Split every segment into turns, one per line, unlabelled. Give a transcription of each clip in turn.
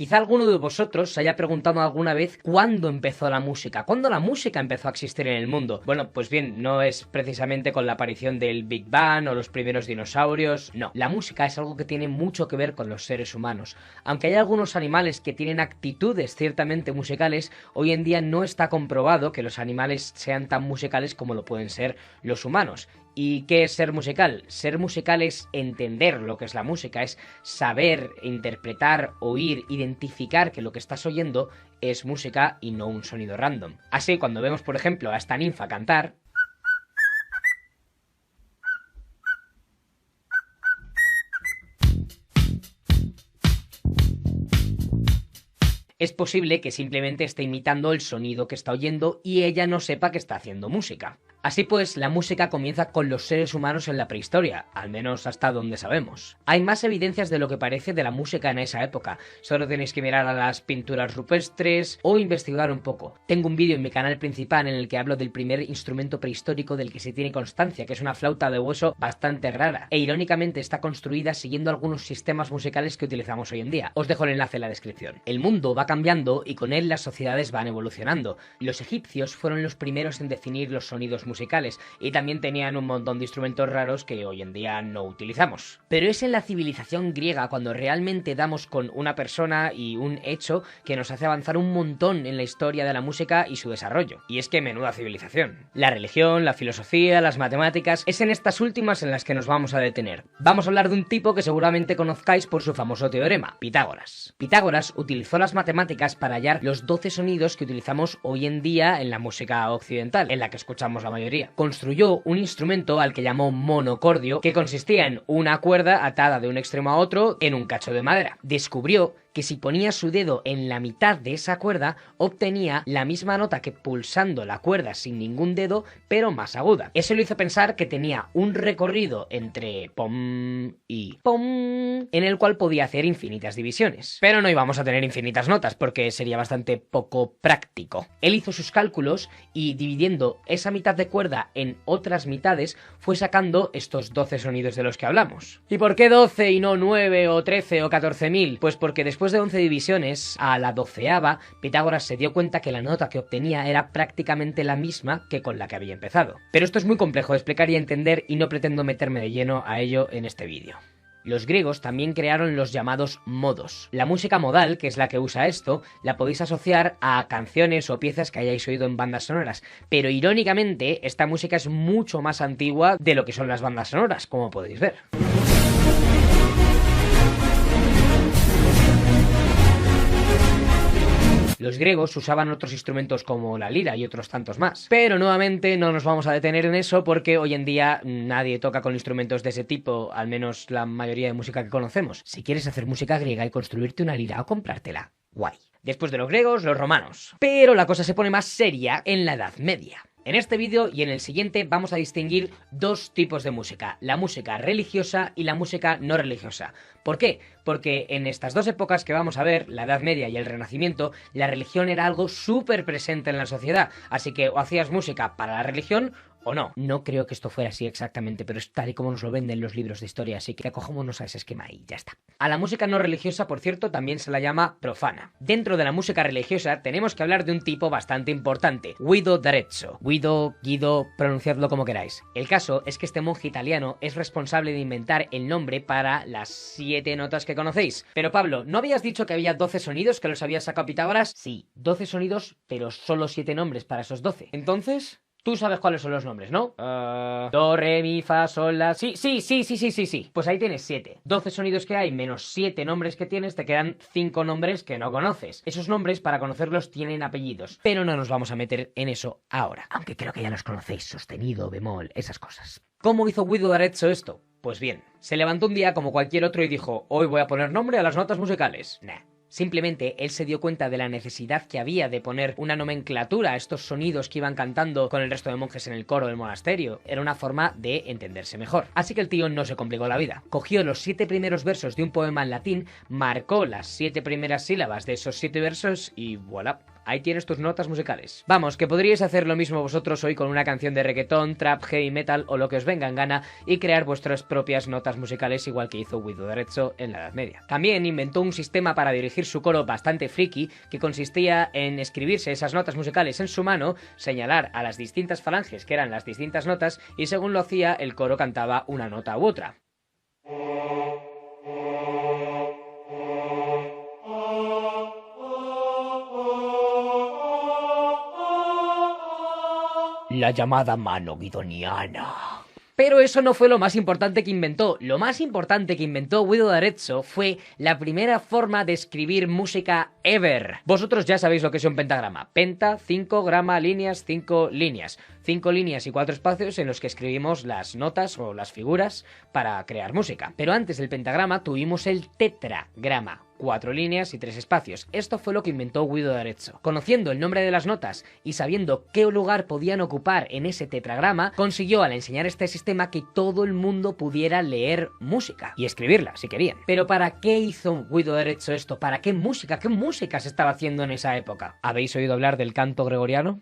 Quizá alguno de vosotros se haya preguntado alguna vez cuándo empezó la música, cuándo la música empezó a existir en el mundo. Bueno, pues bien, no es precisamente con la aparición del Big Bang o los primeros dinosaurios, no. La música es algo que tiene mucho que ver con los seres humanos. Aunque hay algunos animales que tienen actitudes ciertamente musicales, hoy en día no está comprobado que los animales sean tan musicales como lo pueden ser los humanos. ¿Y qué es ser musical? Ser musical es entender lo que es la música, es saber, interpretar, oír, identificar que lo que estás oyendo es música y no un sonido random. Así, cuando vemos, por ejemplo, a esta ninfa cantar, es posible que simplemente esté imitando el sonido que está oyendo y ella no sepa que está haciendo música. Así pues, la música comienza con los seres humanos en la prehistoria, al menos hasta donde sabemos. Hay más evidencias de lo que parece de la música en esa época, solo tenéis que mirar a las pinturas rupestres o investigar un poco. Tengo un vídeo en mi canal principal en el que hablo del primer instrumento prehistórico del que se tiene constancia, que es una flauta de hueso bastante rara, e irónicamente está construida siguiendo algunos sistemas musicales que utilizamos hoy en día. Os dejo el enlace en la descripción. El mundo va cambiando y con él las sociedades van evolucionando. Los egipcios fueron los primeros en definir los sonidos musicales y también tenían un montón de instrumentos raros que hoy en día no utilizamos. Pero es en la civilización griega cuando realmente damos con una persona y un hecho que nos hace avanzar un montón en la historia de la música y su desarrollo. Y es que menuda civilización. La religión, la filosofía, las matemáticas, es en estas últimas en las que nos vamos a detener. Vamos a hablar de un tipo que seguramente conozcáis por su famoso teorema, Pitágoras. Pitágoras utilizó las matemáticas para hallar los 12 sonidos que utilizamos hoy en día en la música occidental, en la que escuchamos la mayoría. Construyó un instrumento al que llamó monocordio, que consistía en una cuerda atada de un extremo a otro en un cacho de madera. Descubrió que si ponía su dedo en la mitad de esa cuerda, obtenía la misma nota que pulsando la cuerda sin ningún dedo, pero más aguda. Eso le hizo pensar que tenía un recorrido entre pom y pom, en el cual podía hacer infinitas divisiones. Pero no íbamos a tener infinitas notas, porque sería bastante poco práctico. Él hizo sus cálculos y dividiendo esa mitad de cuerda en otras mitades, fue sacando estos 12 sonidos de los que hablamos. ¿Y por qué 12 y no 9 o 13 o 14.000? Pues porque después de 11 divisiones, a la 12ª, Pitágoras se dio cuenta que la nota que obtenía era prácticamente la misma que con la que había empezado. Pero esto es muy complejo de explicar y entender y no pretendo meterme de lleno a ello en este vídeo. Los griegos también crearon los llamados modos. La música modal, que es la que usa esto, la podéis asociar a canciones o piezas que hayáis oído en bandas sonoras, pero irónicamente esta música es mucho más antigua de lo que son las bandas sonoras, como podéis ver. Los griegos usaban otros instrumentos como la lira y otros tantos más. Pero nuevamente no nos vamos a detener en eso porque hoy en día nadie toca con instrumentos de ese tipo, al menos la mayoría de música que conocemos. Si quieres hacer música griega y construirte una lira o comprártela, guay. Después de los griegos, los romanos. Pero la cosa se pone más seria en la Edad Media. En este vídeo y en el siguiente vamos a distinguir dos tipos de música, la música religiosa y la música no religiosa. ¿Por qué? Porque en estas dos épocas que vamos a ver, la Edad Media y el Renacimiento, la religión era algo súper presente en la sociedad, así que o hacías música para la religión o no. No creo que esto fuera así exactamente, pero es tal y como nos lo venden los libros de historia, así que acojémonos a ese esquema y ya está. A la música no religiosa, por cierto, también se la llama profana. Dentro de la música religiosa tenemos que hablar de un tipo bastante importante, Guido d'Arezzo. Guido, pronunciadlo como queráis. El caso es que este monje italiano es responsable de inventar el nombre para las 7 notas que conocéis. Pero Pablo, ¿no habías dicho que había 12 sonidos que los había sacado Pitágoras? Sí, 12 sonidos, pero solo 7 nombres para esos 12. Entonces, tú sabes cuáles son los nombres, ¿no? Do, re, mi, fa, sol, la... Sí. Pues ahí tienes 7. 12 sonidos que hay menos 7 nombres que tienes, te quedan 5 nombres que no conoces. Esos nombres, para conocerlos, tienen apellidos. Pero no nos vamos a meter en eso ahora. Aunque creo que ya los conocéis, sostenido, bemol, esas cosas. ¿Cómo hizo Guido d'Arezzo esto? Pues bien, se levantó un día como cualquier otro y dijo, hoy voy a poner nombre a las notas musicales. Nah. Simplemente él se dio cuenta de la necesidad que había de poner una nomenclatura a estos sonidos que iban cantando con el resto de monjes en el coro del monasterio. Era una forma de entenderse mejor. Así que el tío no se complicó la vida. Cogió los 7 primeros versos de un poema en latín, marcó las 7 primeras sílabas de esos 7 versos y voilà. ahí tienes tus notas musicales. Vamos, que podríais hacer lo mismo vosotros hoy con una canción de reggaetón, trap, heavy metal o lo que os venga en gana y crear vuestras propias notas musicales igual que hizo Guido d'Arezzo en la Edad Media. También inventó un sistema para dirigir su coro bastante friki que consistía en escribirse esas notas musicales en su mano, señalar a las distintas falanges que eran las distintas notas y según lo hacía el coro cantaba una nota u otra. La llamada mano guidoniana. Pero eso no fue lo más importante que inventó. Lo más importante que inventó Guido d'Arezzo fue la primera forma de escribir música ever. Vosotros ya sabéis lo que es un pentagrama. Penta, 5, grama, líneas, 5 líneas. 5 líneas y 4 espacios en los que escribimos las notas o las figuras para crear música. Pero antes del pentagrama tuvimos el tetragrama. 4 líneas y 3 espacios. Esto fue lo que inventó Guido d'Arezzo. Conociendo el nombre de las notas y sabiendo qué lugar podían ocupar en ese tetragrama, consiguió al enseñar este sistema que todo el mundo pudiera leer música y escribirla si querían. Pero ¿para qué hizo Guido d'Arezzo esto? ¿Para qué música? ¿Qué música se estaba haciendo en esa época? ¿Habéis oído hablar del canto gregoriano?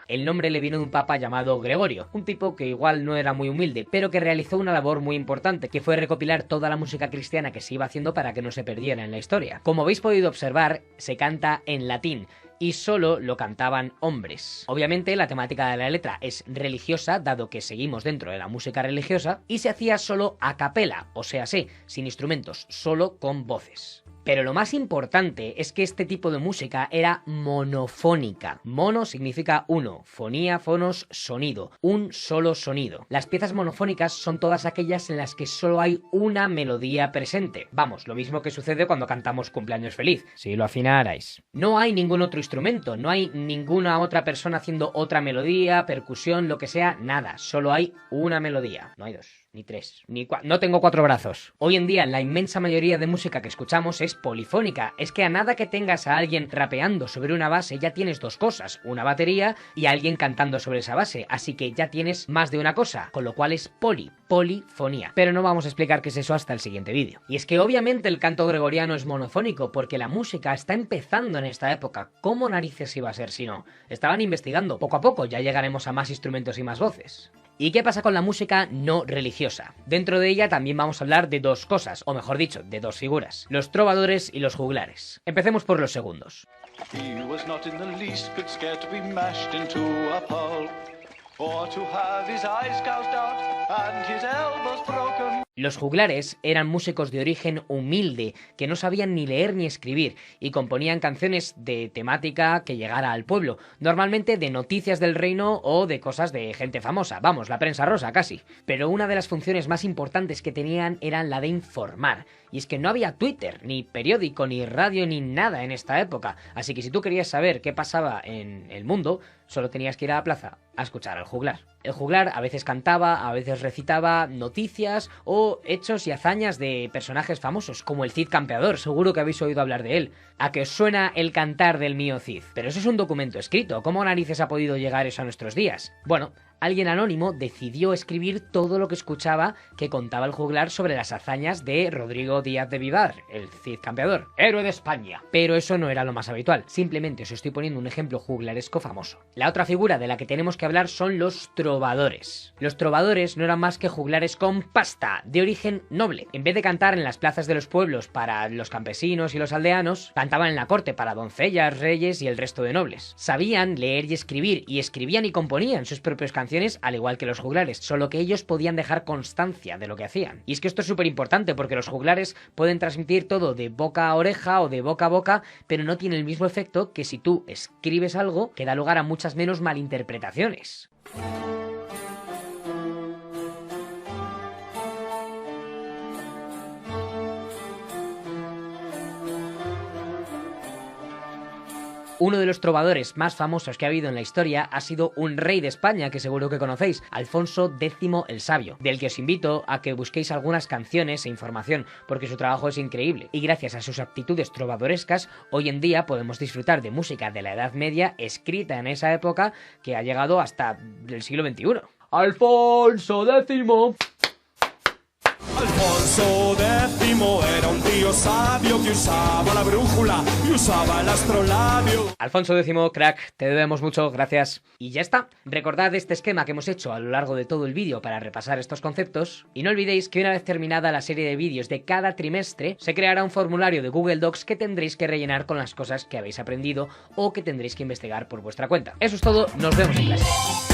El nombre le vino de un papa llamado Gregorio, un tipo que igual no era muy humilde, pero que realizó una labor muy importante, que fue recopilar toda la música cristiana que se iba haciendo para que no se perdiera en la historia. Como habéis podido observar, se canta en latín, y solo lo cantaban hombres. Obviamente la temática de la letra es religiosa, dado que seguimos dentro de la música religiosa, y se hacía solo a capela, o sea, sí, sin instrumentos, solo con voces. Pero lo más importante es que este tipo de música era monofónica. Mono significa uno, fonía, fonos, sonido, un solo sonido. Las piezas monofónicas son todas aquellas en las que solo hay una melodía presente. Vamos, lo mismo que sucede cuando cantamos Cumpleaños Feliz, si lo afinarais. No hay ningún otro instrumento, no hay ninguna otra persona haciendo otra melodía, percusión, lo que sea, nada. Solo hay una melodía, no hay dos. Ni 3, ni 4, no tengo 4 brazos. Hoy en día la inmensa mayoría de música que escuchamos es polifónica. Es que a nada que tengas a alguien rapeando sobre una base ya tienes dos cosas, una batería y alguien cantando sobre esa base, así que ya tienes más de una cosa, con lo cual es polifonía. Pero no vamos a explicar qué es eso hasta el siguiente vídeo. Y es que obviamente el canto gregoriano es monofónico porque la música está empezando en esta época. ¿Cómo narices iba a ser si no? Estaban investigando, poco a poco ya llegaremos a más instrumentos y más voces. ¿Y qué pasa con la música no religiosa? Dentro de ella también vamos a hablar de dos cosas, o mejor dicho, de dos figuras, los trovadores y los juglares. Empecemos por los segundos. Los juglares eran músicos de origen humilde, que no sabían ni leer ni escribir, y componían canciones de temática que llegara al pueblo, normalmente de noticias del reino o de cosas de gente famosa, vamos, la prensa rosa casi. Pero una de las funciones más importantes que tenían era la de informar, y es que no había Twitter, ni periódico, ni radio, ni nada en esta época, así que si tú querías saber qué pasaba en el mundo, solo tenías que ir a la plaza a escuchar al juglar. El juglar a veces cantaba, a veces recitaba noticias o hechos y hazañas de personajes famosos, como el Cid Campeador, seguro que habéis oído hablar de él. ¿A que os suena el cantar del mío Cid? Pero eso es un documento escrito, ¿cómo narices ha podido llegar eso a nuestros días? Bueno, alguien anónimo decidió escribir todo lo que escuchaba que contaba el juglar sobre las hazañas de Rodrigo Díaz de Vivar, el Cid Campeador, héroe de España. Pero eso no era lo más habitual, simplemente os estoy poniendo un ejemplo juglaresco famoso. La otra figura de la que tenemos que hablar son los trovadores. Los trovadores no eran más que juglares con pasta, de origen noble. En vez de cantar en las plazas de los pueblos para los campesinos y los aldeanos, cantaban en la corte para doncellas, reyes y el resto de nobles. Sabían leer y escribían y componían sus propios canciones, al igual que los juglares, solo que ellos podían dejar constancia de lo que hacían. Y es que esto es súper importante porque los juglares pueden transmitir todo de boca a oreja o de boca a boca, pero no tiene el mismo efecto que si tú escribes algo que da lugar a muchas menos malinterpretaciones. Uno de los trovadores más famosos que ha habido en la historia ha sido un rey de España que seguro que conocéis, Alfonso X el Sabio, del que os invito a que busquéis algunas canciones e información, porque su trabajo es increíble, y gracias a sus aptitudes trovadorescas, hoy en día podemos disfrutar de música de la Edad Media escrita en esa época que ha llegado hasta el siglo XXI. Alfonso X.
Alfonso X era un tío sabio que usaba la brújula y usaba el astrolabio.
Alfonso X, crack, te debemos mucho, gracias. Y ya está. Recordad este esquema que hemos hecho a lo largo de todo el vídeo para repasar estos conceptos. Y no olvidéis que una vez terminada la serie de vídeos de cada trimestre, se creará un formulario de Google Docs que tendréis que rellenar con las cosas que habéis aprendido o que tendréis que investigar por vuestra cuenta. Eso es todo, nos vemos en clase.